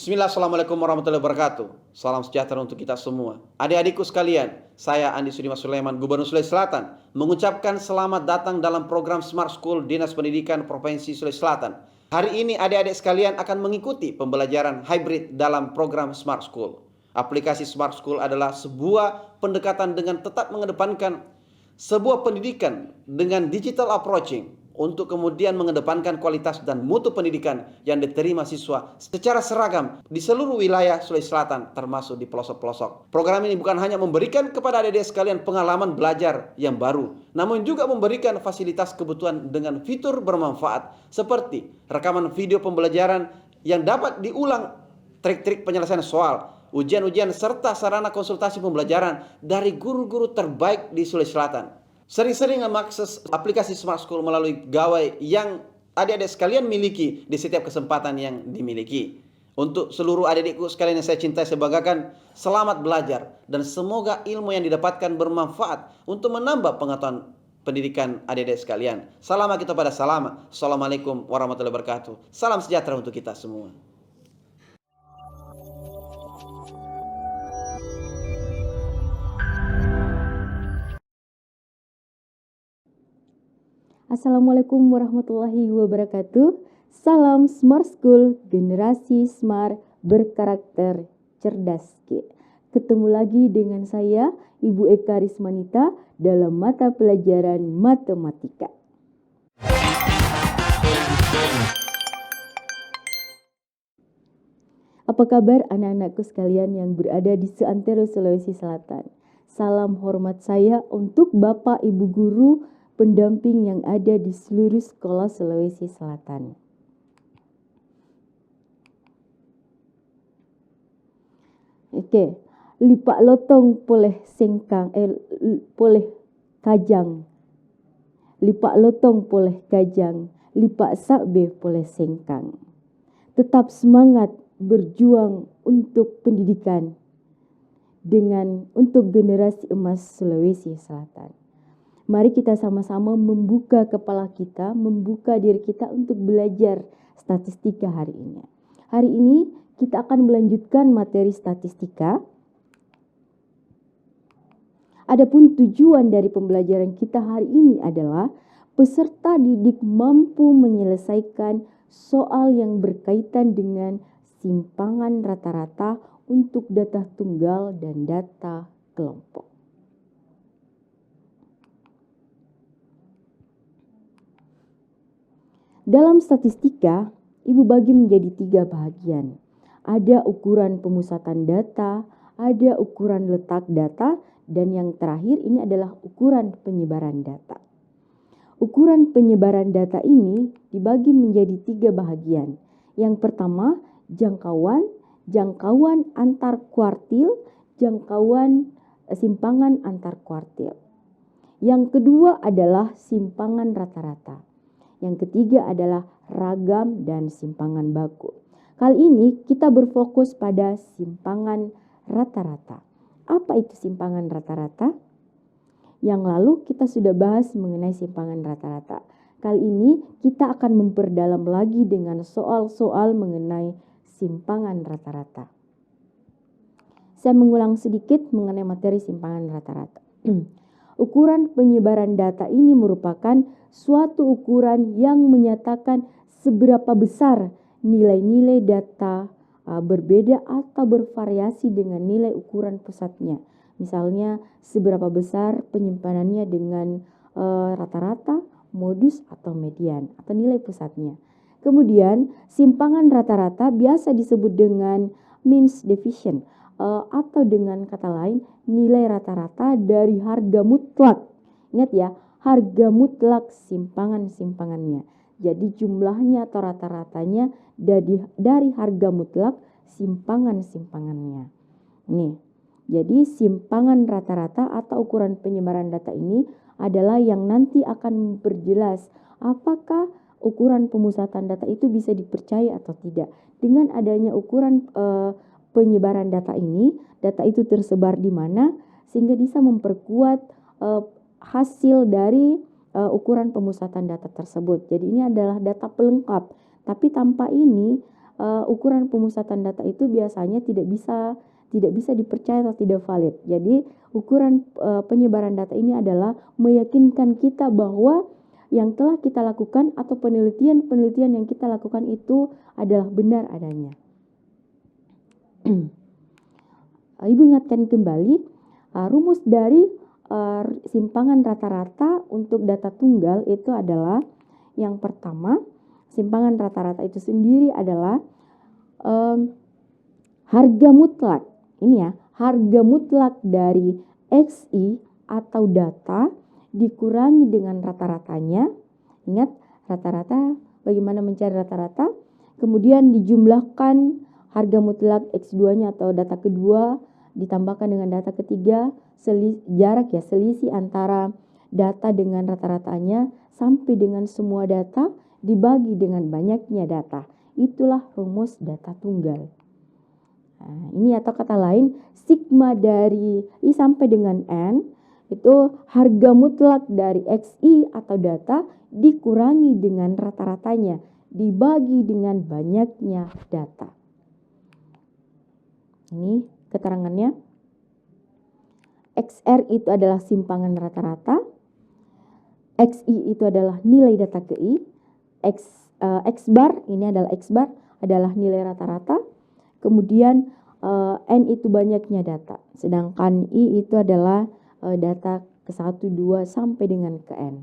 Bismillah, Assalamualaikum warahmatullahi wabarakatuh. Salam sejahtera untuk kita semua. Adik-adikku sekalian, saya Andi Sudimas Sulaiman, Gubernur Sulawesi Selatan, mengucapkan selamat datang dalam program Smart School Dinas Pendidikan Provinsi Sulawesi Selatan. Hari ini adik-adik sekalian akan mengikuti pembelajaran hybrid dalam program Smart School. Aplikasi Smart School adalah sebuah pendekatan dengan tetap mengedepankan sebuah pendidikan dengan digital approaching untuk kemudian mengedepankan kualitas dan mutu pendidikan yang diterima siswa secara seragam di seluruh wilayah Sulawesi Selatan termasuk di pelosok-pelosok. Program ini bukan hanya memberikan kepada adik-adik sekalian pengalaman belajar yang baru, namun juga memberikan fasilitas kebutuhan dengan fitur bermanfaat seperti rekaman video pembelajaran yang dapat diulang, trik-trik penyelesaian soal, ujian-ujian serta sarana konsultasi pembelajaran dari guru-guru terbaik di Sulawesi Selatan. Sering-sering mengakses aplikasi Smart School melalui gawai yang adik-adik sekalian miliki di setiap kesempatan yang dimiliki. Untuk seluruh adik-adikku sekalian yang saya cintai, saya banggakan, selamat belajar dan semoga ilmu yang didapatkan bermanfaat untuk menambah pengetahuan pendidikan adik-adik sekalian. Salam kita pada salam. Assalamualaikum warahmatullahi wabarakatuh. Salam sejahtera untuk kita semua. Assalamualaikum warahmatullahi wabarakatuh. Salam Smart School, generasi smart berkarakter cerdas. Ketemu lagi dengan saya, Ibu Eka Rismanita, dalam mata pelajaran matematika. Apa kabar anak-anakku sekalian yang berada di seantero Sulawesi Selatan? Salam hormat saya untuk Bapak Ibu Guru pendamping yang ada di seluruh sekolah Sulawesi Selatan. Oke, lipak lotong poleh sengkang, poleh kajang. Lipak lotong poleh kajang, lipak sakbe poleh sengkang. Tetap semangat berjuang untuk pendidikan untuk generasi emas Sulawesi Selatan. Mari kita sama-sama membuka kepala kita, membuka diri kita untuk belajar statistika hari ini. Hari ini kita akan melanjutkan materi statistika. Adapun tujuan dari pembelajaran kita hari ini adalah peserta didik mampu menyelesaikan soal yang berkaitan dengan simpangan rata-rata untuk data tunggal dan data kelompok. Dalam statistika, Ibu bagi menjadi 3 bahagian. Ada ukuran pemusatan data, ada ukuran letak data, dan yang terakhir ini adalah ukuran penyebaran data. Ukuran penyebaran data ini dibagi menjadi 3 bahagian. Yang pertama, jangkauan antar kuartil, jangkauan simpangan antar kuartil. Yang kedua adalah simpangan rata-rata. Yang ketiga adalah ragam dan simpangan baku. Kali ini kita berfokus pada simpangan rata-rata. Apa itu simpangan rata-rata? Yang lalu kita sudah bahas mengenai simpangan rata-rata. Kali ini kita akan memperdalam lagi dengan soal-soal mengenai simpangan rata-rata. Saya mengulang sedikit mengenai materi simpangan rata-rata. Ukuran penyebaran data ini merupakan suatu ukuran yang menyatakan seberapa besar nilai-nilai data berbeda atau bervariasi dengan nilai ukuran pusatnya. Misalnya seberapa besar penyimpanannya dengan rata-rata, modus atau median atau nilai pusatnya. Kemudian simpangan rata-rata biasa disebut dengan means deviation atau dengan kata lain nilai rata-rata dari harga mutlak. Ingat ya, harga mutlak simpangan-simpangannya. Jadi jumlahnya atau rata-ratanya dari harga mutlak simpangan-simpangannya. Nih, jadi simpangan rata-rata atau ukuran penyebaran data ini adalah yang nanti akan memperjelas apakah ukuran pemusatan data itu bisa dipercaya atau tidak. Dengan adanya ukuran penyebaran data ini, data itu tersebar di mana sehingga bisa memperkuat hasil dari ukuran pemusatan data tersebut. Jadi ini adalah data pelengkap, tapi tanpa ini ukuran pemusatan data itu biasanya tidak bisa dipercaya atau tidak valid. Jadi ukuran penyebaran data ini adalah meyakinkan kita bahwa yang telah kita lakukan atau penelitian yang kita lakukan itu adalah benar adanya. Ibu ingatkan kembali rumus dari simpangan rata-rata untuk data tunggal itu adalah yang pertama, simpangan rata-rata itu sendiri adalah harga mutlak. Ini ya, harga mutlak dari XI atau data dikurangi dengan rata-ratanya. Ingat, rata-rata, bagaimana mencari rata-rata? Kemudian dijumlahkan harga mutlak X2-nya atau data kedua ditambahkan dengan data ketiga, selisih antara data dengan rata-ratanya sampai dengan semua data dibagi dengan banyaknya data. Itulah rumus data tunggal. Nah, ini atau kata lain, sigma dari I sampai dengan N itu harga mutlak dari XI atau data dikurangi dengan rata-ratanya dibagi dengan banyaknya data. Ini keterangannya. XR itu adalah simpangan rata-rata, XI itu adalah nilai data ke I, X bar ini adalah X bar adalah nilai rata-rata, kemudian N itu banyaknya data, sedangkan I itu adalah data ke 1, 2 sampai dengan ke N.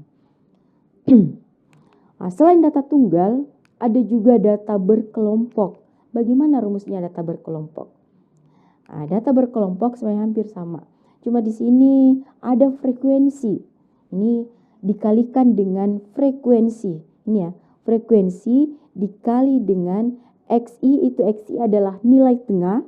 Nah, selain data tunggal, ada juga data berkelompok. Bagaimana rumusnya data berkelompok? Nah, data berkelompok sebenarnya hampir sama. Cuma di sini ada frekuensi. Ini dikalikan dengan frekuensi. Ini ya, frekuensi dikali dengan XI, itu XI adalah nilai tengah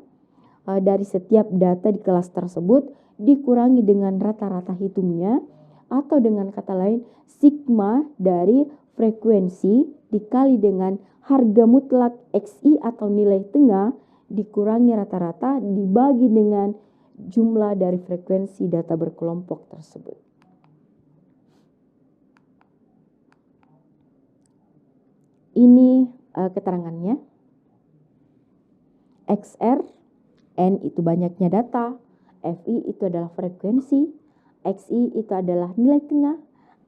dari setiap data di kelas tersebut dikurangi dengan rata-rata hitungnya, atau dengan kata lain sigma dari frekuensi dikali dengan harga mutlak XI atau nilai tengah dikurangi rata-rata dibagi dengan jumlah dari frekuensi data berkelompok tersebut. Ini keterangannya. XR, N itu banyaknya data, FI itu adalah frekuensi, XI itu adalah nilai tengah,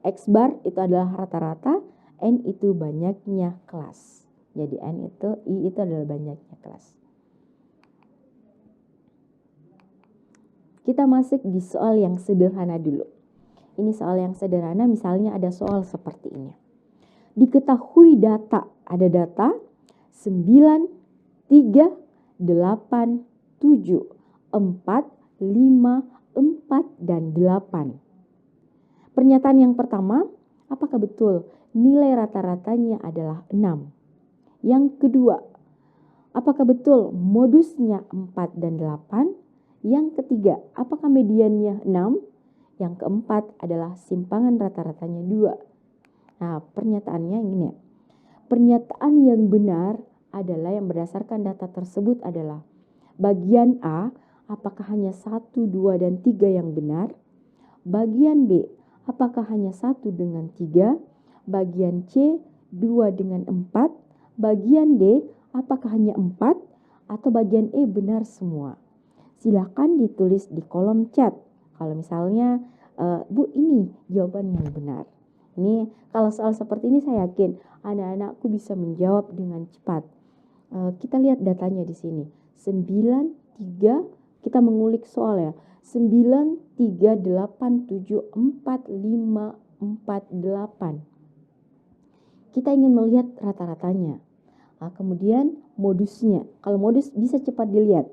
X bar itu adalah rata-rata, N itu banyaknya kelas. Jadi I itu adalah banyaknya kelas. Kita masuk di soal yang sederhana dulu. Ini soal yang sederhana, misalnya ada soal seperti ini. Diketahui data, ada data 9, 3, 8, 7, 4, 5, 4, dan 8. Pernyataan yang pertama, apakah betul nilai rata-ratanya adalah 6? Yang kedua, apakah betul modusnya 4 dan 8? Yang ketiga, apakah mediannya 6? Yang keempat adalah simpangan rata-ratanya 2. Nah, pernyataannya ini ya. Pernyataan yang benar adalah yang berdasarkan data tersebut adalah bagian A, apakah hanya 1, 2, dan 3 yang benar? Bagian B, apakah hanya 1 dengan 3? Bagian C, 2 dengan 4? Bagian D, apakah hanya 4? Atau bagian E benar semua? Silakan ditulis di kolom chat. Kalau misalnya, Bu, ini jawaban yang benar. Ini kalau soal seperti ini saya yakin anak-anakku bisa menjawab dengan cepat. Kita lihat datanya di sini. 9, 3, kita mengulik soal ya. 9, 3, 8, 7, 4, 5, 4, 8. Kita ingin melihat rata-ratanya. Kemudian modusnya. Kalau modus bisa cepat dilihat.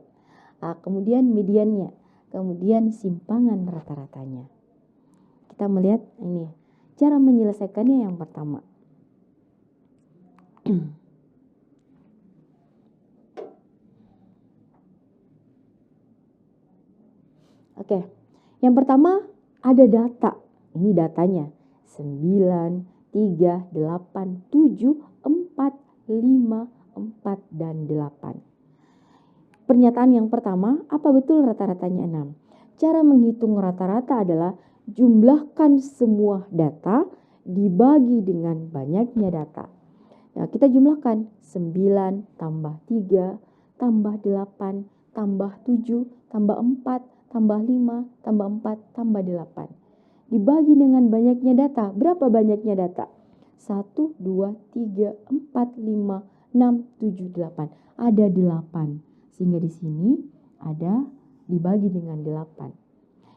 Kemudian mediannya. Kemudian simpangan rata-ratanya. Kita melihat ini. Cara menyelesaikannya yang pertama. Oke. Yang pertama ada data. Ini datanya. 9, 3, 8, 7, 4, 5, 4, dan 8. Pernyataan yang pertama, apa betul rata-ratanya 6? Cara menghitung rata-rata adalah jumlahkan semua data dibagi dengan banyaknya data. Nah, kita jumlahkan 9 tambah 3 tambah 8 tambah 7 tambah 4 tambah 5 tambah 4 tambah 8. Dibagi dengan banyaknya data. Berapa banyaknya data? 1, 2, 3, 4, 5, 6, 7, 8. Ada 8. Sehingga di sini ada dibagi dengan 8.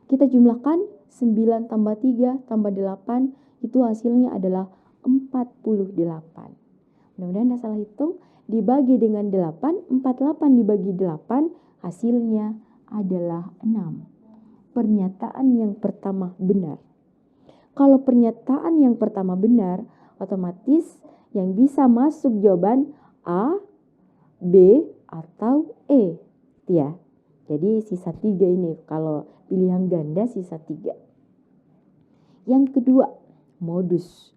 Kita jumlahkan 9 tambah 3 tambah 8. Itu hasilnya adalah 48. Mudah-mudahan tidak salah hitung. Dibagi dengan 8, 48 dibagi 8, hasilnya adalah 6. Pernyataan yang pertama benar. Kalau pernyataan yang pertama benar, otomatis yang bisa masuk jawaban A, B, atau E. Ya. Jadi sisa 3 ini. Kalau pilihan ganda sisa 3. Yang kedua, modus.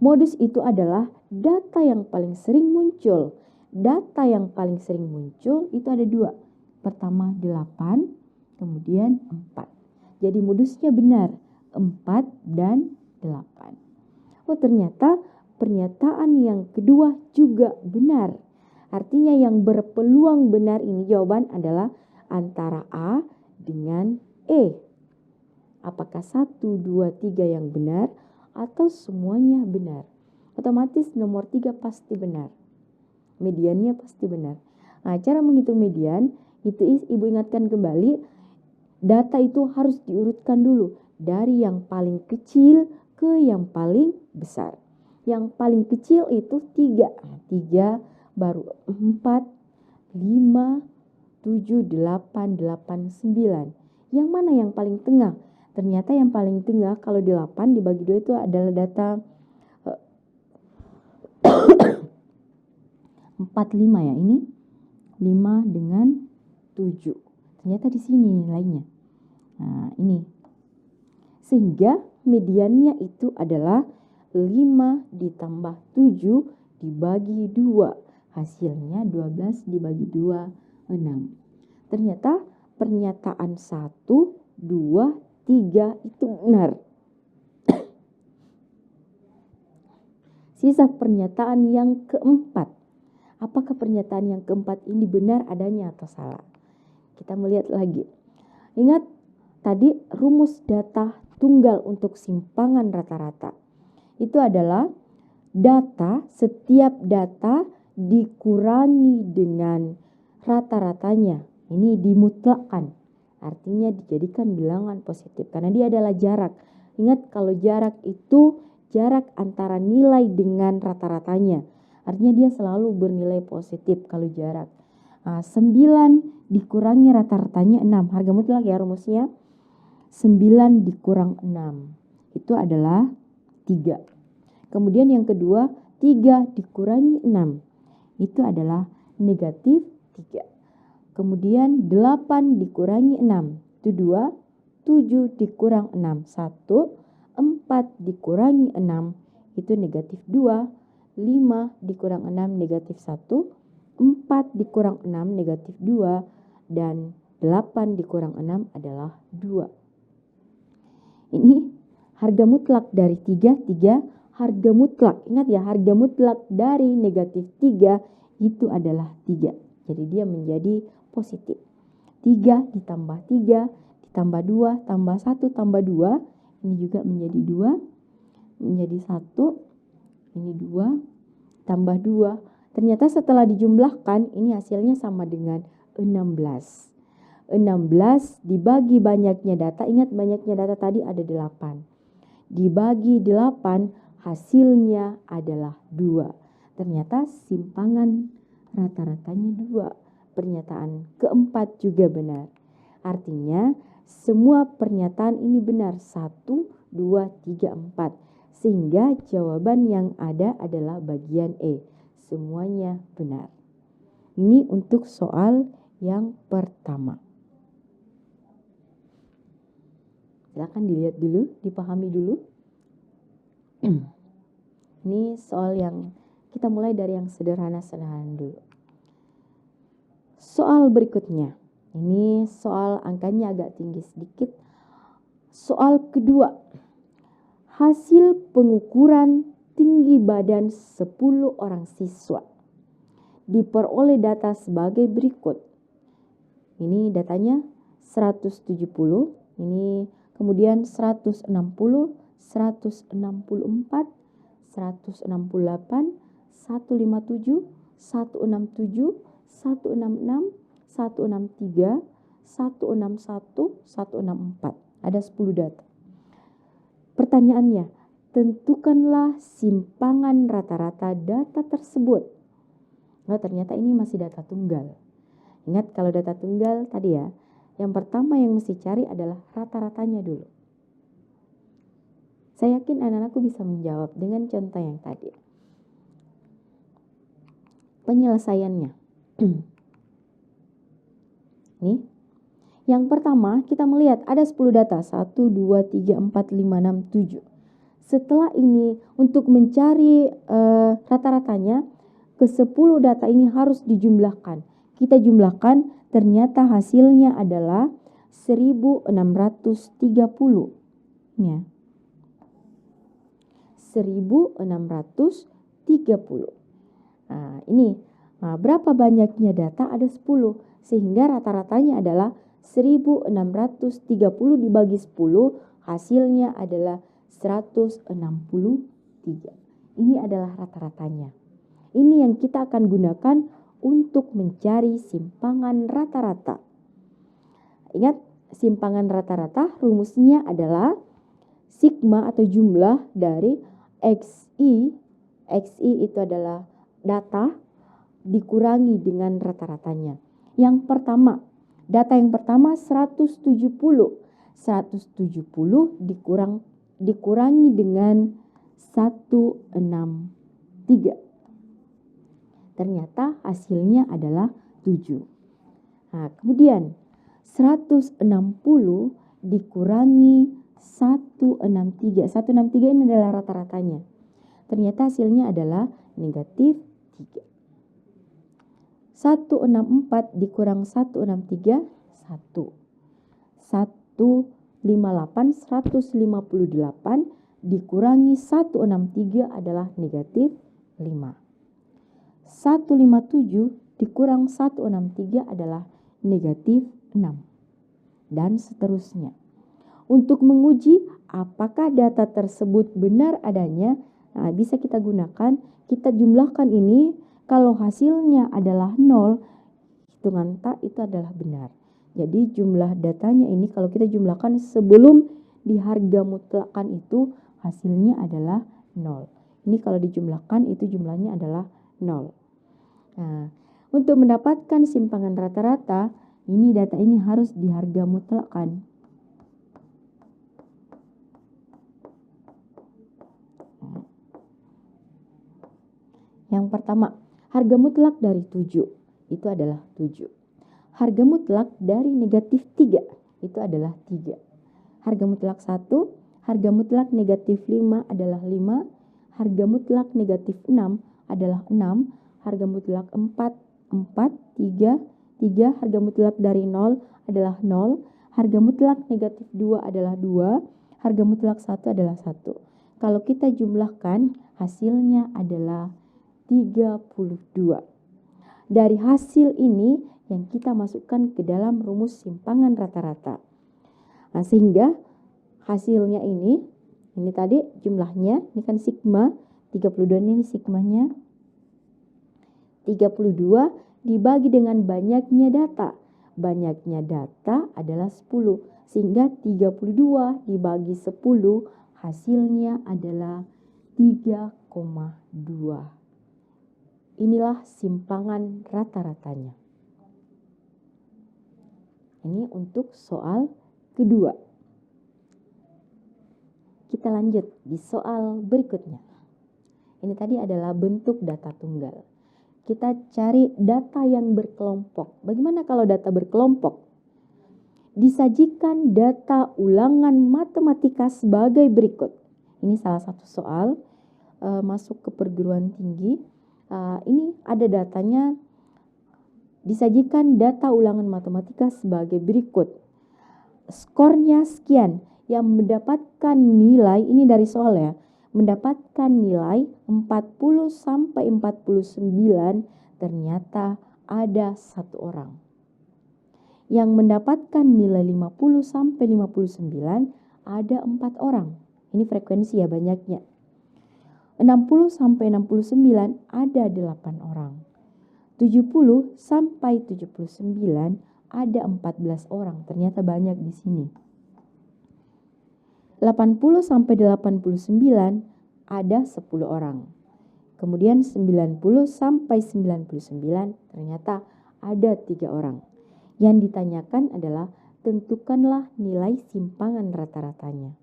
Modus itu adalah data yang paling sering muncul. Data yang paling sering muncul itu ada 2. Pertama 8, kemudian 4. Jadi modusnya benar, 4 dan 8. Oh, ternyata pernyataan yang kedua juga benar. Artinya yang berpeluang benar ini jawaban adalah antara A dengan E. Apakah 1, 2, 3 yang benar atau semuanya benar? Otomatis nomor 3 pasti benar. Mediannya pasti benar. Nah, cara menghitung median itu ibu ingatkan kembali, data itu harus diurutkan dulu dari yang paling kecil ke yang paling besar. Yang paling kecil itu 3. 3 baru 4, 5, 7, 8, 8, 9. Yang mana yang paling tengah? Ternyata yang paling tengah kalau 8 dibagi 2 itu adalah data 45 ya. Ini 5 dengan 7. Ternyata di sini nilainya. Nah, ini. Sehingga mediannya itu adalah 5 ditambah 7 dibagi 2. Hasilnya 12 dibagi 2, 6. Ternyata pernyataan 1, 2, 3 itu benar. Sisa pernyataan yang keempat. Apakah pernyataan yang keempat ini benar adanya atau salah? Kita melihat lagi. Ingat tadi rumus data tunggal untuk simpangan rata-rata. Itu adalah setiap data dikurangi dengan rata-ratanya. Ini dimutlakkan. Artinya dijadikan bilangan positif karena dia adalah jarak. Ingat kalau jarak itu jarak antara nilai dengan rata-ratanya. Artinya dia selalu bernilai positif kalau jarak. 9 dikurangi rata-ratanya 6. Harga mutlak ya rumusnya. 9 dikurang 6. Itu adalah 3. Kemudian yang kedua 3 dikurangi 6. Itu adalah negatif 3. Kemudian 8 dikurangi 6. Itu 2. 7 dikurang 6. 1. 4 dikurangi 6. Itu negatif 2. 5 dikurang 6 negatif 1. 4 dikurang 6 negatif 2. Dan 8 dikurang 6 adalah 2. Ini harga mutlak dari 3. Harga mutlak. Ingat ya, harga mutlak dari negatif 3 itu adalah 3. Jadi dia menjadi positif. 3 ditambah 3 ditambah 2 tambah 1 tambah 2. Ini juga menjadi 2. Menjadi 1. Ini 2 tambah 2. Ternyata setelah dijumlahkan ini hasilnya sama dengan 16. 16 dibagi banyaknya data. Ingat banyaknya data tadi ada 8. Dibagi 8 hasilnya adalah 2. Ternyata simpangan rata-ratanya 2. Pernyataan keempat juga benar. Artinya semua pernyataan ini benar. 1, 2, 3, 4. Sehingga jawaban yang ada adalah bagian E. Semuanya benar. Ini untuk soal yang pertama. Silakan dilihat dulu, dipahami dulu. Ini soal yang kita mulai dari yang sederhana-sederhana dulu. Soal berikutnya. Ini soal angkanya agak tinggi sedikit. Soal kedua. Hasil pengukuran tinggi badan 10 orang siswa. Diperoleh data sebagai berikut. Ini datanya 170, ini kemudian 160, 164, 168, 157, 167, 166, 163, 161, 164. Ada 10 data. Pertanyaannya, tentukanlah simpangan rata-rata data tersebut. Nah, ternyata ini masih data tunggal. Ingat kalau data tunggal tadi ya, yang pertama yang mesti cari adalah rata-ratanya dulu. Saya yakin anak-anakku bisa menjawab dengan contoh yang tadi. Penyelesaiannya. Nih, yang pertama kita melihat ada 10 data. 1, 2, 3, 4, 5, 6, 7. Setelah ini untuk mencari rata-ratanya, ke 10 data ini harus dijumlahkan. Kita jumlahkan, ternyata hasilnya adalah 1630. Ya. 1630. Nah, ini berapa banyaknya data? Ada 10. Sehingga rata-ratanya adalah 1630 dibagi 10, hasilnya adalah 163. Ini adalah rata-ratanya. Ini yang kita akan gunakan untuk mencari simpangan rata-rata. Ingat, simpangan rata-rata rumusnya adalah sigma atau jumlah dari XI. XI itu adalah data dikurangi dengan rata-ratanya. Yang pertama, data yang pertama 170. 170 dikurangi dengan 163. Ternyata hasilnya adalah 7. Nah, kemudian 160 dikurangi 163. 163 ini adalah rata-ratanya. Ternyata hasilnya adalah negatif 3. 164 dikurang 163, 1. 158, 158 dikurangi 163 adalah negatif 5. 157 dikurang 163 adalah negatif 6. Dan seterusnya. Untuk menguji apakah data tersebut benar adanya, nah bisa kita gunakan, kita jumlahkan ini, kalau hasilnya adalah 0, hitungan tak itu adalah benar. Jadi jumlah datanya ini kalau kita jumlahkan sebelum di harga mutlakan itu, hasilnya adalah 0. Ini kalau dijumlahkan itu jumlahnya adalah 0. Nah, untuk mendapatkan simpangan rata-rata, ini data ini harus di harga mutlakan. Yang pertama, harga mutlak dari 7 itu adalah 7. Harga mutlak dari negatif 3 itu adalah 3. Harga mutlak 1, harga mutlak negatif 5 adalah 5. Harga mutlak negatif 6 adalah 6. Harga mutlak 4, 4, 3, 3. Harga mutlak dari 0 adalah 0. Harga mutlak negatif 2 adalah 2. Harga mutlak 1 adalah 1. Kalau kita jumlahkan, hasilnya adalah 32. Dari hasil ini yang kita masukkan ke dalam rumus simpangan rata-rata. Nah, sehingga hasilnya ini tadi jumlahnya, ini kan sigma, 32 ini sigmanya. 32 dibagi dengan banyaknya data. Banyaknya data adalah 10. Sehingga 32 dibagi 10 hasilnya adalah 3,2. Inilah simpangan rata-ratanya. Ini untuk soal kedua. Kita lanjut di soal berikutnya. Ini tadi adalah bentuk data tunggal. Kita cari data yang berkelompok. Bagaimana kalau data berkelompok? Disajikan data ulangan matematika sebagai berikut. Ini salah satu soal masuk ke perguruan tinggi. Ini ada datanya, disajikan data ulangan matematika sebagai berikut. Skornya sekian, yang mendapatkan nilai, ini dari soal ya, mendapatkan nilai 40 sampai 49, ternyata ada 1 orang. Yang mendapatkan nilai 50 sampai 59 ada 4 orang. Ini frekuensi ya banyaknya. 60 sampai 69 ada 8 orang. 70 sampai 79 ada 14 orang. Ternyata banyak di sini. 80 sampai 89 ada 10 orang. Kemudian 90 sampai 99 ternyata ada 3 orang. Yang ditanyakan adalah tentukanlah nilai simpangan rata-ratanya.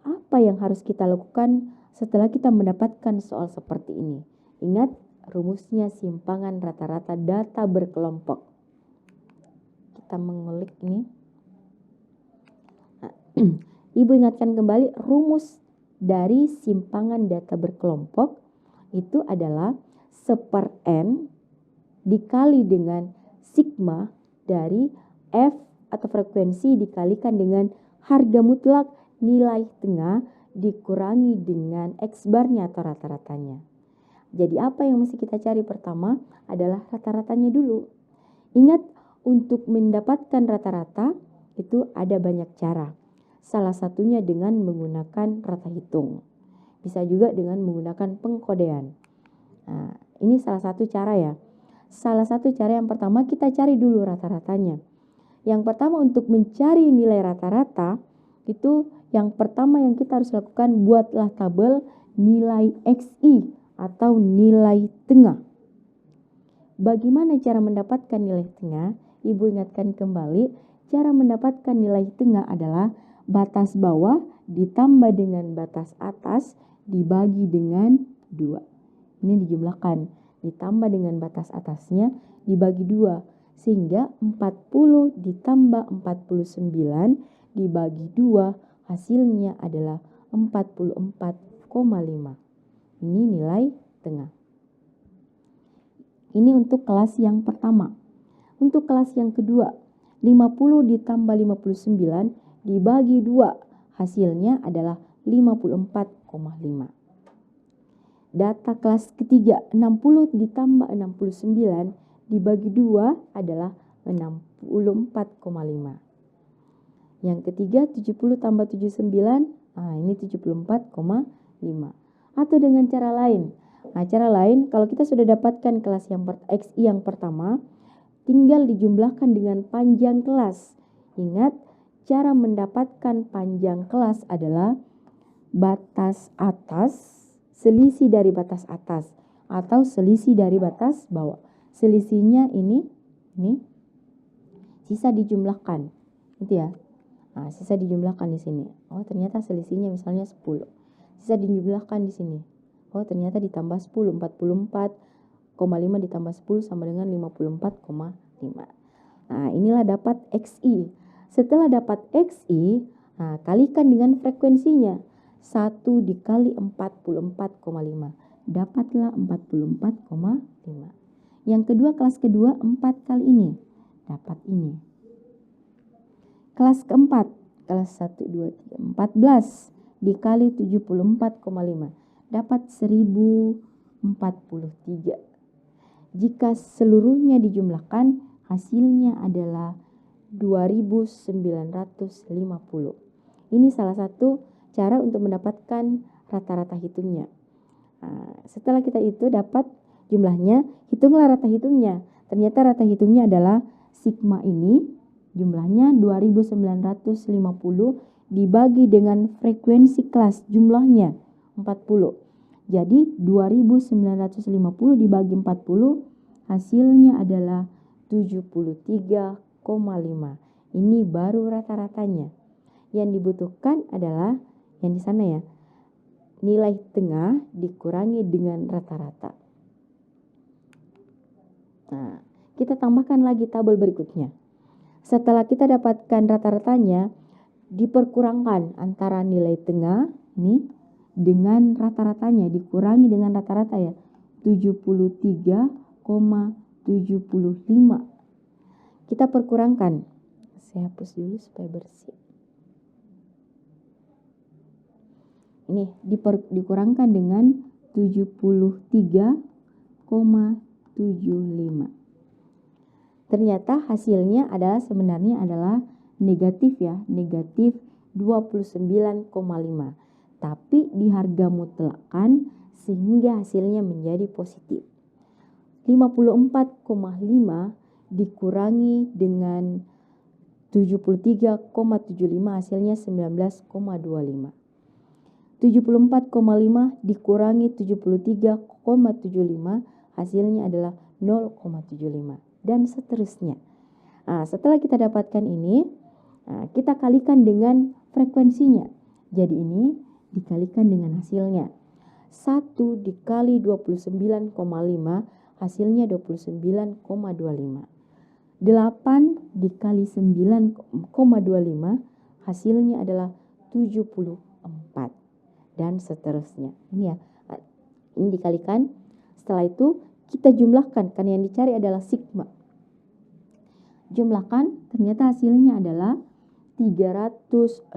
Apa yang harus kita lakukan setelah kita mendapatkan soal seperti ini? Ingat rumusnya simpangan rata-rata data berkelompok. Kita mengulik ini. Nah, Ibu ingatkan kembali rumus dari simpangan data berkelompok itu adalah 1/n dikali dengan sigma dari F atau frekuensi dikalikan dengan harga mutlak nilai tengah dikurangi dengan X barnya atau rata-ratanya. Jadi apa yang mesti kita cari pertama adalah rata-ratanya dulu. Ingat untuk mendapatkan rata-rata itu ada banyak cara. Salah satunya dengan menggunakan rata hitung. Bisa juga dengan menggunakan pengkodean. Nah, ini salah satu cara ya. Salah satu cara yang pertama kita cari dulu rata-ratanya. Yang pertama untuk mencari nilai rata-rata itu yang pertama yang kita harus lakukan buatlah tabel nilai XI atau nilai tengah. Bagaimana cara mendapatkan nilai tengah? Ibu ingatkan kembali, cara mendapatkan nilai tengah adalah batas bawah ditambah dengan batas atas dibagi dengan 2. Ini dijumlahkan. Ditambah dengan batas atasnya dibagi 2. Sehingga 40 ditambah 49 dibagi 2 hasilnya adalah 44,5. Ini nilai tengah. Ini untuk kelas yang pertama. Untuk kelas yang kedua, 50 ditambah 59 dibagi 2 hasilnya adalah 54,5. Data kelas ketiga, 60 ditambah 69 dibagi 2 adalah 64,5. Yang ketiga 70 tambah 79, ini 74,5. Atau dengan cara lain. Cara lain kalau kita sudah dapatkan kelas XI yang pertama, tinggal dijumlahkan dengan panjang kelas. Ingat, cara mendapatkan panjang kelas adalah batas atas selisih dari batas atas atau selisih dari batas bawah. Selisihnya ini sisa dijumlahkan. Gitu ya. Sisa dijumlahkan di sini. Oh, ternyata selisihnya misalnya 10. Sisa dijumlahkan di sini. Oh, ternyata ditambah 10, 44,5 ditambah 10 sama dengan 54,5. Inilah dapat XI. Setelah dapat XI, kalikan dengan frekuensinya. 1 dikali 44,5. Dapatlah 44,5. Yang kedua, kelas kedua 4 kali ini. Dapat ini. Kelas keempat, kelas 1, 2, 3, 14 dikali 74,5. Dapat 1043. Jika seluruhnya dijumlahkan, hasilnya adalah 2950. Ini salah satu cara untuk mendapatkan rata-rata hitungnya. Setelah kita itu dapat jumlahnya, hitunglah rata hitungnya. Ternyata rata hitungnya adalah sigma ini, jumlahnya 2950 dibagi dengan frekuensi kelas, jumlahnya 40. Jadi 2950 dibagi 40 hasilnya adalah 73,5. Ini baru rata-ratanya. Yang dibutuhkan adalah yang di sana ya. Nilai tengah dikurangi dengan rata-rata. Kita tambahkan lagi tabel berikutnya. Setelah kita dapatkan rata-ratanya, diperkurangkan antara nilai tengah ini dengan rata-ratanya, dikurangi dengan rata-rata ya, 73,75. Kita perkurangkan. Saya hapus dulu supaya bersih. Ini dikurangkan dengan 73,75. Ternyata hasilnya sebenarnya adalah negatif ya, negatif 29,5. Tapi di harga mutlakan sehingga hasilnya menjadi positif. 54,5 dikurangi dengan 73,75 hasilnya 19,25. 74,5 dikurangi 73,75 hasilnya adalah 0,75 dan seterusnya. Setelah kita dapatkan ini, kita kalikan dengan frekuensinya. Jadi ini dikalikan dengan hasilnya. 1 dikali 29,5 hasilnya 29,25. 8 dikali 9,25 hasilnya adalah 74 dan seterusnya. Ini dikalikan. Setelah itu kita jumlahkan karena yang dicari adalah sigma. Jumlahkan, ternyata hasilnya adalah 360,5.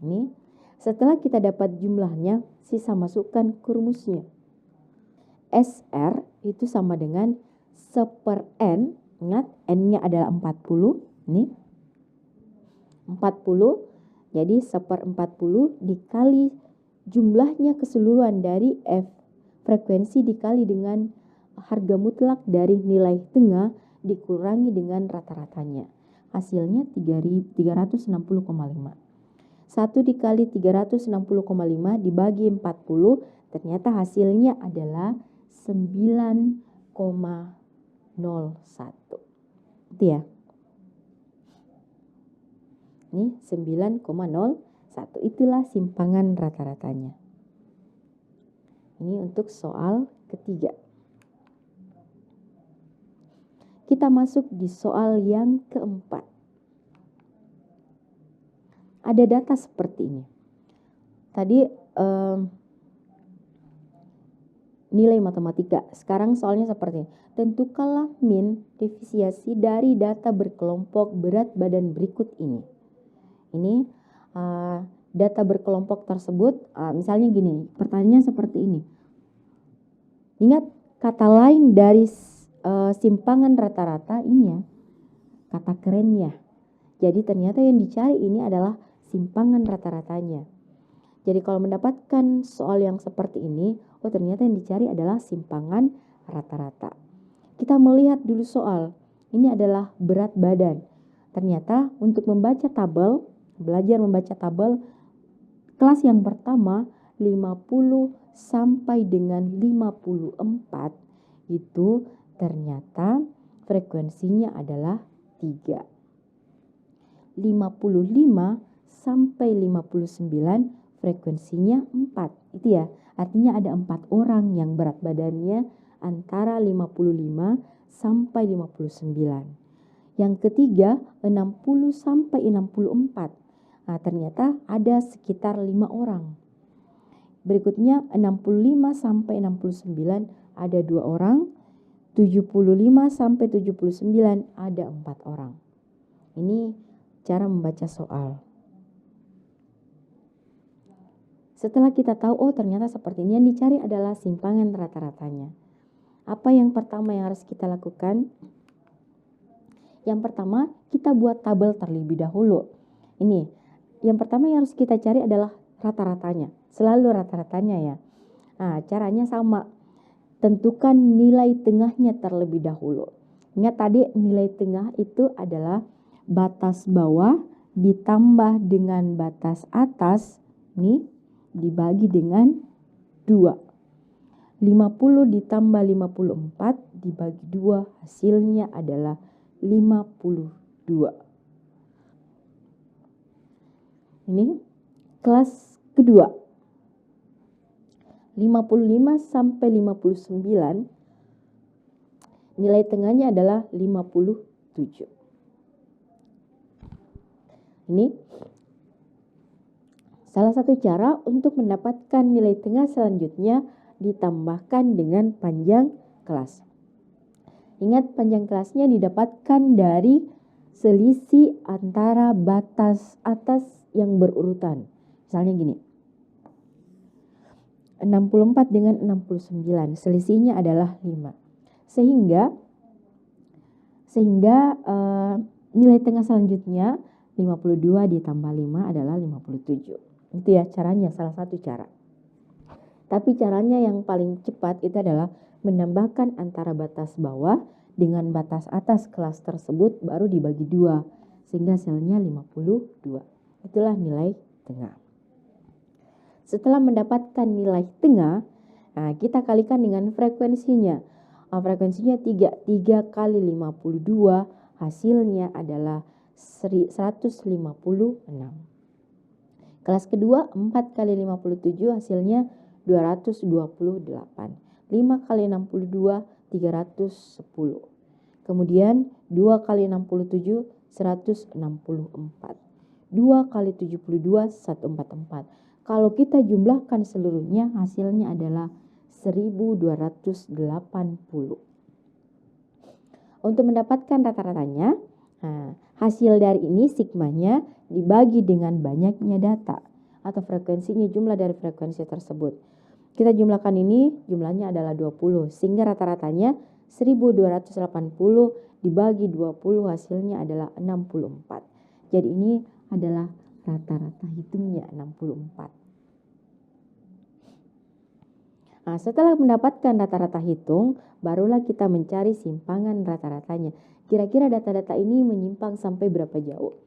Ini setelah kita dapat jumlahnya, sisa masukkan ke rumusnya. SR itu sama dengan 1/n. Ingat, n-nya adalah 40. Ini 40. Jadi 1/40 dikali jumlahnya keseluruhan dari F frekuensi dikali dengan harga mutlak dari nilai tengah dikurangi dengan rata-ratanya. Hasilnya 360,5. 1 dikali 360,5 dibagi 40, ternyata hasilnya adalah 9,01. Itu ya. Ini 9,01. Itulah simpangan rata-ratanya. Ini untuk soal ketiga. Kita masuk di soal yang keempat. Ada data seperti ini. Tadi nilai matematika. Sekarang soalnya seperti ini. Tentukanlah min defisiasi dari data berkelompok berat badan berikut ini. Ini data berkelompok tersebut, misalnya gini, pertanyaan seperti ini. Ingat kata lain dari simpangan rata-rata ini ya, kata kerennya. Jadi ternyata yang dicari ini adalah simpangan rata-ratanya. Jadi kalau mendapatkan soal yang seperti ini, ternyata yang dicari adalah simpangan rata-rata. Kita melihat dulu soal. Ini adalah berat badan. Ternyata untuk membaca tabel, belajar membaca tabel, kelas yang pertama 50 sampai dengan 54 itu ternyata frekuensinya adalah 3. 55 sampai 59 frekuensinya 4. Itu ya, artinya ada 4 orang yang berat badannya antara 55 sampai 59. Yang ketiga 60 sampai 64. Ternyata ada sekitar 5 orang. Berikutnya 65 sampai 69 ada 2 orang. 75 sampai 79 ada 4 orang. Ini cara membaca soal. Setelah kita tahu, ternyata seperti ini, yang dicari adalah simpangan rata-ratanya. Apa yang pertama yang harus kita lakukan? Yang pertama, kita buat tabel terlebih dahulu. Ini, yang pertama yang harus kita cari adalah rata-ratanya. Selalu rata-ratanya ya. Caranya sama. Tentukan nilai tengahnya terlebih dahulu. Ingat tadi nilai tengah itu adalah batas bawah ditambah dengan batas atas. Nih, dibagi dengan 2. 50 ditambah 54 dibagi 2 hasilnya adalah 52. Ini kelas kedua. 55 sampai 59 nilai tengahnya adalah 57. Ini salah satu cara untuk mendapatkan nilai tengah selanjutnya ditambahkan dengan panjang kelas. Ingat, panjang kelasnya didapatkan dari selisih antara batas atas yang berurutan. Misalnya gini, 64 dengan 69, selisihnya adalah 5. Sehingga nilai tengah selanjutnya 52 ditambah 5 adalah 57. Itu ya caranya, salah satu cara. Tapi caranya yang paling cepat itu adalah menambahkan antara batas bawah dengan batas atas kelas tersebut baru dibagi 2. Sehingga hasilnya 52. Itulah nilai tengah. Setelah mendapatkan nilai tengah, kita kalikan dengan frekuensinya. Frekuensinya 3 kali 52 hasilnya adalah 156. Kelas kedua 4 kali 57 hasilnya 228. 5 kali 62 310. Kemudian 2 kali 67 164. 2 kali 72 144. Kalau kita jumlahkan seluruhnya hasilnya adalah 1280. Untuk mendapatkan rata-ratanya, hasil dari ini sigmanya dibagi dengan banyaknya data atau frekuensinya, jumlah dari frekuensi tersebut. Kita jumlahkan ini, jumlahnya adalah 20, sehingga rata-ratanya 1280 dibagi 20 hasilnya adalah 64. Jadi ini adalah rata-rata hitungnya 64. Setelah mendapatkan rata-rata hitung, barulah kita mencari simpangan rata-ratanya. Kira-kira data-data ini menyimpang sampai berapa jauh.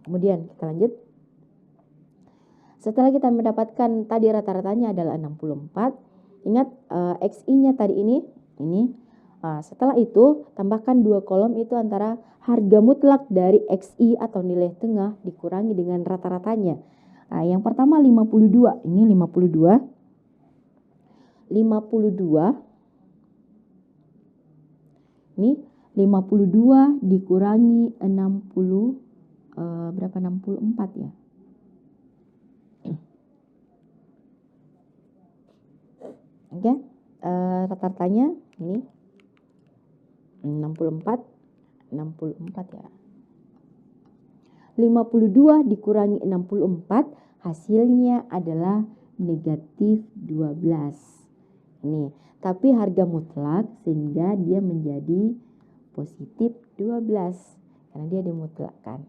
Kemudian kita lanjut. Setelah kita mendapatkan tadi rata-ratanya adalah 64. Ingat XI-nya tadi ini. Setelah itu tambahkan 2 kolom itu antara harga mutlak dari XI atau nilai tengah dikurangi dengan rata-ratanya. Yang pertama 52. Ini 52 ini 52 dikurangi 60 berapa, 64 ya. Oke, rata-ratanya ini 64 ya. 52 dikurangi 64 hasilnya adalah negatif 12. Ini, tapi harga mutlak sehingga dia menjadi positif 12 karena dia dimutlakkan.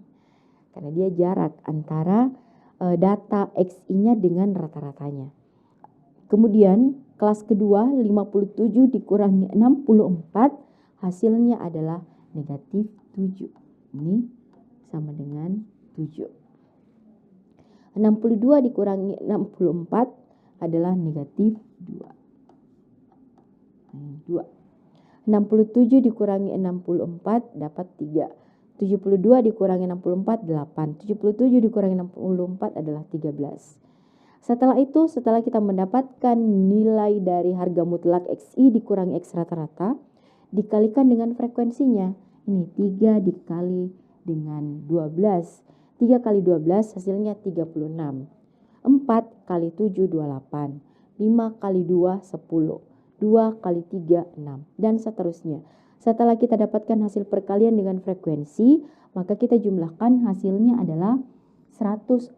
Karena dia jarak antara data XI-nya dengan rata-ratanya. Kemudian kelas kedua 57 dikurangi 64 hasilnya adalah negatif 7. Ini sama dengan 7. 62 dikurangi 64 adalah negatif 2. 67 dikurangi 64 dapat 3. 72 dikurangi 64 8. 77 dikurangi 64 adalah 13. Setelah itu, setelah kita mendapatkan nilai dari harga mutlak XI dikurangi X rata-rata, dikalikan dengan frekuensinya. Ini 3 dikali dengan 12. 3 kali 12 hasilnya 36. 4 kali 7 28. 5 kali 2 10. 2 kali 3 6 dan seterusnya. Setelah kita dapatkan hasil perkalian dengan frekuensi, maka kita jumlahkan hasilnya adalah 148.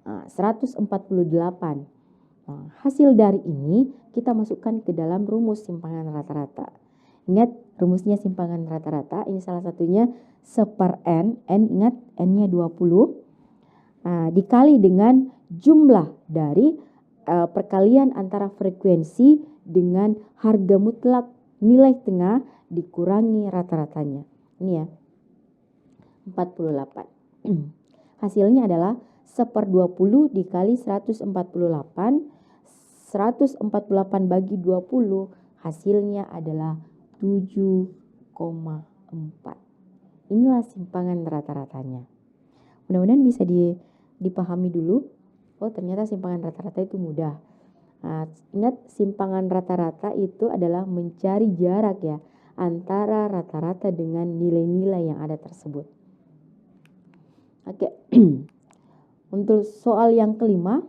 148. Hasil dari ini kita masukkan ke dalam rumus simpangan rata-rata. Ingat rumusnya simpangan rata-rata, ini salah satunya 1/n, ingat n-nya 20, dikali dengan jumlah dari perkalian antara frekuensi dengan harga mutlak nilai tengah dikurangi rata-ratanya. Ini ya, 48. Hasilnya adalah 1/20 dikali 148. 148 bagi 20 hasilnya adalah 7,4. Inilah simpangan rata-ratanya. Mudah-mudahan bisa dipahami dulu. Oh, ternyata simpangan rata-rata itu mudah. Ingat, simpangan rata-rata itu adalah mencari jarak ya antara rata-rata dengan nilai-nilai yang ada tersebut. Oke. Untuk soal yang kelima,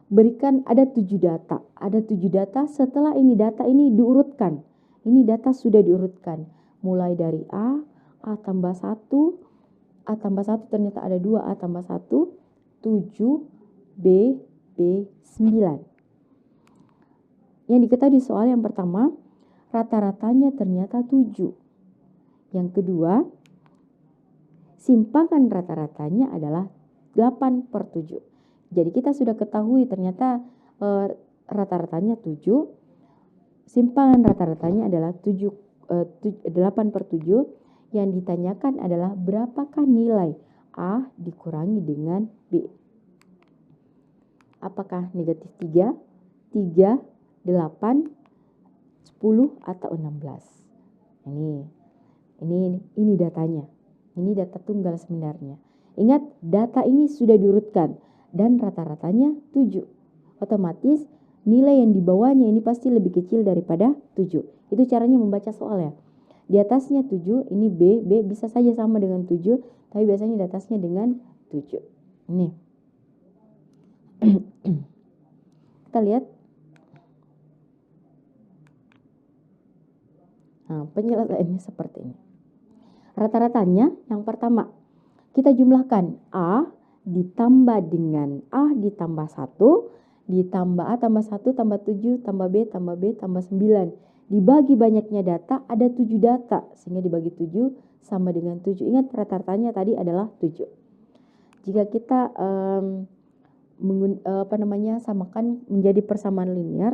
berikan ada 7 data. Ada 7 data, setelah ini data ini diurutkan. Ini data sudah diurutkan. mulai dari A tambah 1, A tambah 1 ternyata ada 2, A tambah 1, 7, B 9. Yang diketahui di soal yang pertama, rata-ratanya ternyata 7. Yang kedua, simpangan rata-ratanya adalah 8/7. Jadi kita sudah ketahui ternyata rata-ratanya 7, simpangan rata-ratanya adalah 8/7. Yang ditanyakan adalah berapakah nilai A dikurangi dengan B. Apakah negatif 3, 8, 10 atau 16? Ini datanya. Ini data tunggal sebenarnya. Ingat, data ini sudah diurutkan dan rata-ratanya 7. Otomatis nilai yang di bawahnya ini pasti lebih kecil daripada 7. Itu caranya membaca soal ya. Di atasnya 7, ini B bisa saja sama dengan 7, tapi biasanya di atasnya dengan 7. Ini. Kita lihat. Nah, penyelesaiannya seperti ini. Rata-ratanya yang pertama, kita jumlahkan A ditambah dengan A ditambah 1, ditambah A tambah 1, tambah 7, tambah B, tambah 9. Dibagi banyaknya data, ada 7 data. Sehingga dibagi 7 sama dengan 7. Ingat rata-ratanya tadi adalah 7. Jika kita samakan menjadi persamaan linear,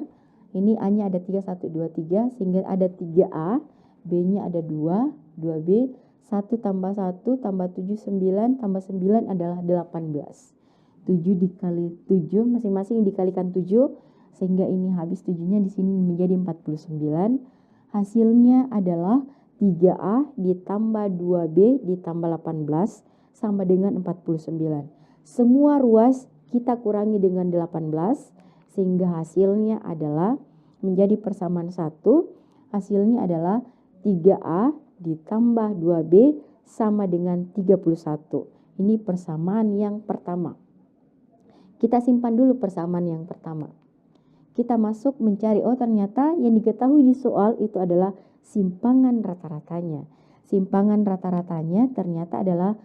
ini A-nya ada 3, 1, 2, 3. Sehingga ada 3A, B-nya ada 2, 2B, 1 tambah 1 tambah 7, 9, tambah 9 adalah 18. 7 dikali 7, masing-masing dikalikan 7, sehingga ini habis 7-nya di sini menjadi 49. Hasilnya adalah 3A ditambah 2B ditambah 18 sama dengan 49. Semua ruas kita kurangi dengan 18, sehingga hasilnya adalah menjadi persamaan 1. Hasilnya adalah 3A ditambah 2B sama dengan 31. Ini persamaan yang pertama. Kita simpan dulu persamaan yang pertama. Kita masuk mencari, ternyata yang diketahui di soal itu adalah simpangan rata-ratanya. Simpangan rata-ratanya ternyata adalah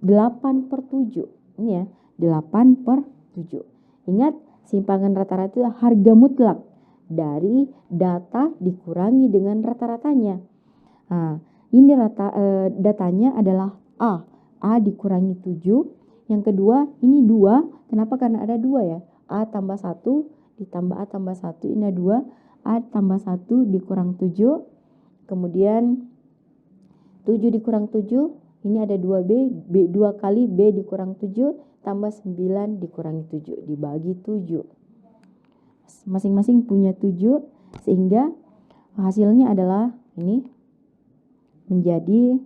8/7. Ini ya, 8/7. Ingat, simpangan rata-rata itu harga mutlak dari data dikurangi dengan rata-ratanya. Nah, ini datanya adalah A. A dikurangi 7. Yang kedua, ini 2. Kenapa? Karena ada 2 ya. A tambah 1 ditambah A tambah 1. Ini ada 2. A tambah 1 dikurang 7. Kemudian 7 dikurang 7. Ini ada 2B. 2 kali B dikurang 7. Tambah 9 dikurangi 7. Dibagi 7. Masing-masing punya 7. Sehingga hasilnya adalah ini menjadi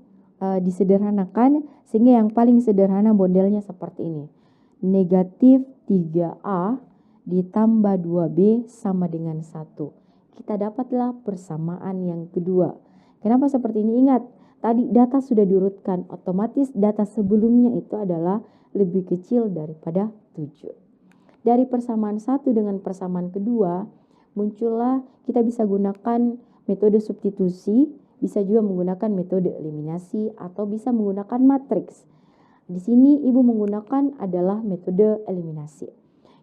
disederhanakan, sehingga yang paling sederhana modelnya seperti ini. Negatif 3A ditambah 2B sama dengan 1. Kita dapatlah persamaan yang kedua. Kenapa seperti ini? Ingat, tadi data sudah diurutkan, otomatis data sebelumnya itu adalah lebih kecil daripada 7. Dari persamaan 1 dengan persamaan kedua, muncullah kita bisa gunakan metode substitusi, bisa juga menggunakan metode eliminasi, atau bisa menggunakan matriks. Di sini Ibu menggunakan adalah metode eliminasi.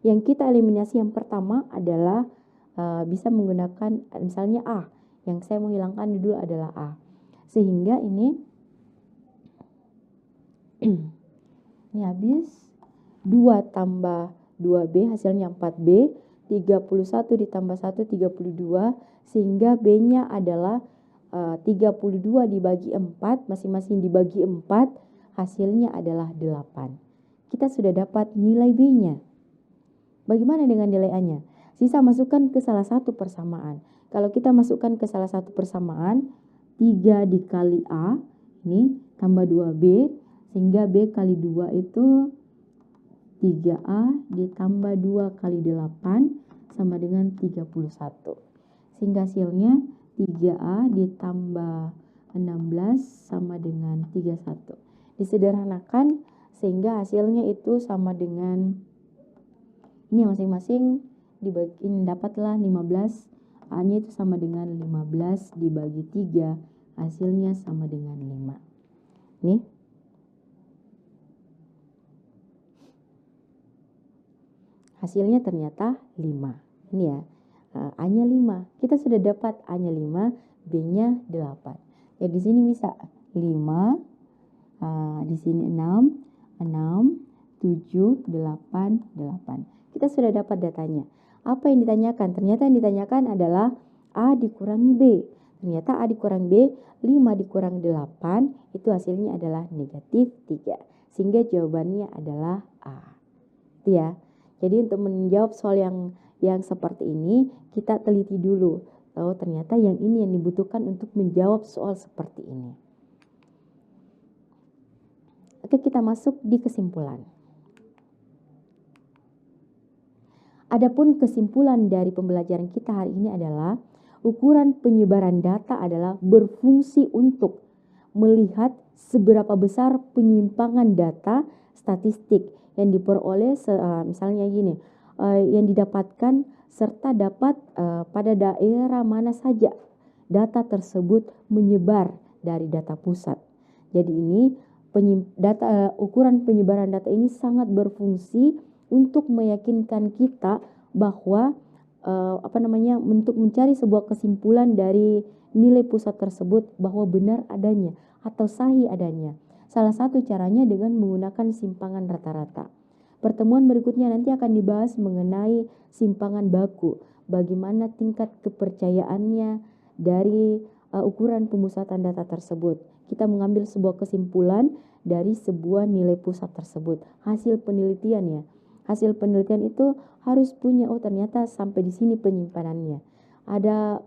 Yang kita eliminasi yang pertama adalah bisa menggunakan misalnya A. Yang saya mau hilangkan dulu adalah A. Sehingga ini habis 2 tambah 2B hasilnya 4B, 31 ditambah 1 32, sehingga B-nya adalah 32 dibagi 4, masing-masing dibagi 4, hasilnya adalah 8. Kita sudah dapat nilai B-nya. Bagaimana dengan nilai A-nya? Sisa masukkan ke salah satu persamaan. Kalau kita masukkan ke salah satu persamaan, 3 dikali A, ini tambah 2B, sehingga B kali 2 itu 3A ditambah 2 kali 8 sama dengan 31. Sehingga hasilnya 3A ditambah 16 sama dengan 31. Disederhanakan sehingga hasilnya itu sama dengan ini masing-masing dibagi, dapatlah 15. A-nya itu sama dengan 15 dibagi 3, Hasilnya sama dengan 5. Nih. Hasilnya ternyata 5. Ini ya. A-nya 5. Kita sudah dapat A-nya 5, B-nya 8. Ya di sini bisa 5, di sini 6, 7, 8, 8. Kita sudah dapat datanya. Apa yang ditanyakan? Ternyata yang ditanyakan adalah A dikurangi B. Ternyata A dikurangi B, 5 dikurangi 8, itu hasilnya adalah negatif 3. Sehingga jawabannya adalah A. Itu ya. Jadi untuk menjawab soal yang seperti ini, kita teliti dulu. Oh, ternyata yang ini yang dibutuhkan untuk menjawab soal seperti ini. Oke, kita masuk di kesimpulan. Adapun kesimpulan dari pembelajaran kita hari ini adalah ukuran penyebaran data adalah berfungsi untuk melihat seberapa besar penyimpangan data statistik yang diperoleh, misalnya gini, yang didapatkan serta dapat pada daerah mana saja data tersebut menyebar dari data pusat. Jadi ini ukuran penyebaran data ini sangat berfungsi untuk meyakinkan kita bahwa untuk mencari sebuah kesimpulan dari nilai pusat tersebut bahwa benar adanya atau sahih adanya. Salah satu caranya dengan menggunakan simpangan rata-rata. Pertemuan berikutnya nanti akan dibahas mengenai simpangan baku. Bagaimana tingkat kepercayaannya dari ukuran pemusatan data tersebut. Kita mengambil sebuah kesimpulan dari sebuah nilai pusat tersebut. Hasil penelitian ya. Hasil penelitian itu harus punya, oh ternyata sampai di sini penyimpanannya. Ada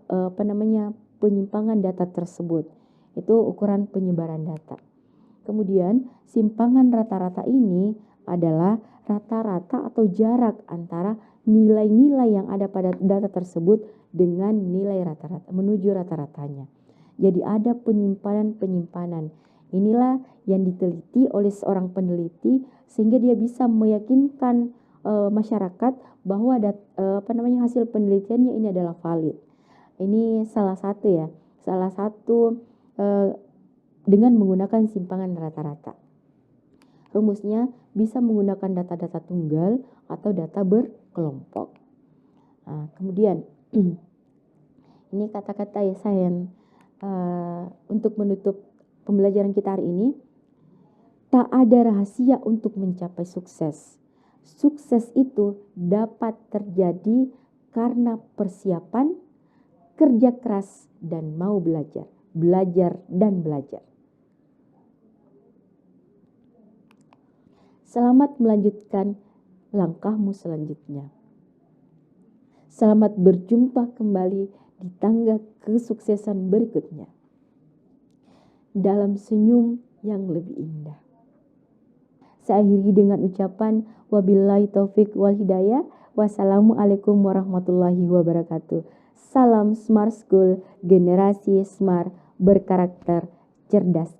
penyimpangan data tersebut. Itu ukuran penyebaran data. Kemudian simpangan rata-rata ini adalah rata-rata atau jarak antara nilai-nilai yang ada pada data tersebut dengan nilai rata-rata menuju rata-ratanya. Jadi ada penyimpanan. Inilah yang diteliti oleh seorang peneliti sehingga dia bisa meyakinkan masyarakat bahwa hasil penelitiannya ini adalah valid. Ini salah satu ya, dengan menggunakan simpangan rata-rata. Rumusnya bisa menggunakan data-data tunggal atau data berkelompok. Kemudian ini kata-kata ya saya untuk menutup pembelajaran kita hari ini. Tak ada rahasia untuk mencapai sukses. Sukses itu dapat terjadi karena persiapan, kerja keras, dan mau belajar. Belajar dan belajar. Selamat melanjutkan langkahmu selanjutnya. Selamat berjumpa kembali di tangga kesuksesan berikutnya. Dalam senyum yang lebih indah. Saya akhiri dengan ucapan wabillahi taufik wal hidayah. Wassalamualaikum warahmatullahi wabarakatuh. Salam Smart School, generasi smart berkarakter cerdas.